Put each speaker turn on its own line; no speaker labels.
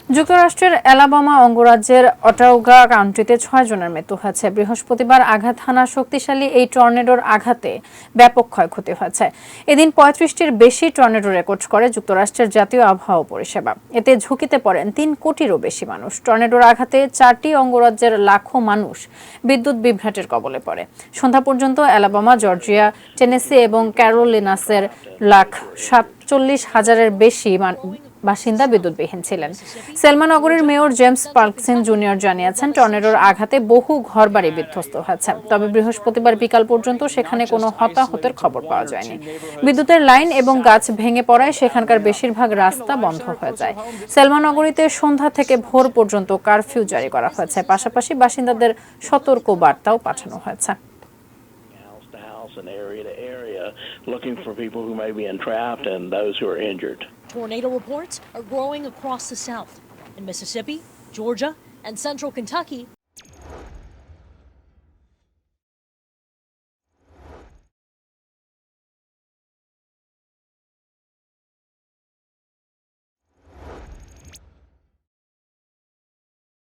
যুক্তরাষ্ট্রের অ্যালাবামা অঙ্গরাজ্যের অটাউগা কাউন্টিতে 6 জনের মৃত্যু হয়েছে। বৃহস্পতিবার আঘাত হানা শক্তিশালী এই টর্নেডোর আঘাতে ব্যাপক ক্ষয়ক্ষতি হয়েছে। এদিন 35টির বেশি টর্নেডো রেকর্ড করে যুক্তরাষ্ট্রের জাতীয় আবহাওয়া পরিষেবা। এতে ঝুঁকিতে পড়েন 3 কোটিরও বেশি মানুষ। টর্নেডোর আঘাতে 4টি অঙ্গরাজ্যের লাখো মানুষ বিদ্যুৎ বিভ্রাটের কবলে পড়ে। সন্ধ্যা পর্যন্ত অ্যালাবামা, জর্জিয়া, টেনেসি এবং ক্যারোলিনাসের 1,47,000-এর বেশি বাসিন্দা বিদ্যুৎবিহীন ছিলেন। সেলমা নগরীর মেয়র জেমস পার্কসন জুনিয়র জানিয়েছেন, টর্নেডোর আঘাতে বহু ঘরবাড়ি বিধ্বস্ত হয়েছে। তবে বৃহস্পতিবার বিকাল পর্যন্ত সেখানে কোনো হতাহতের খবর পাওয়া যায়নি। বিদ্যুতের লাইন এবং গাছ ভেঙে পড়ায় সেখানকার বেশিরভাগ রাস্তা বন্ধ হয়ে যায়। সেলমা নগরীতে সন্ধ্যা থেকে ভোর পর্যন্ত কারফিউ জারি করা হয়েছে। পাশাপাশি বাসিন্দাদের সতর্ক বার্তাও পাঠানো হয়েছে।
And area to area, looking for people who may be entrapped and those who are injured.
Tornado reports are growing across the South. In Mississippi, Georgia, and central Kentucky,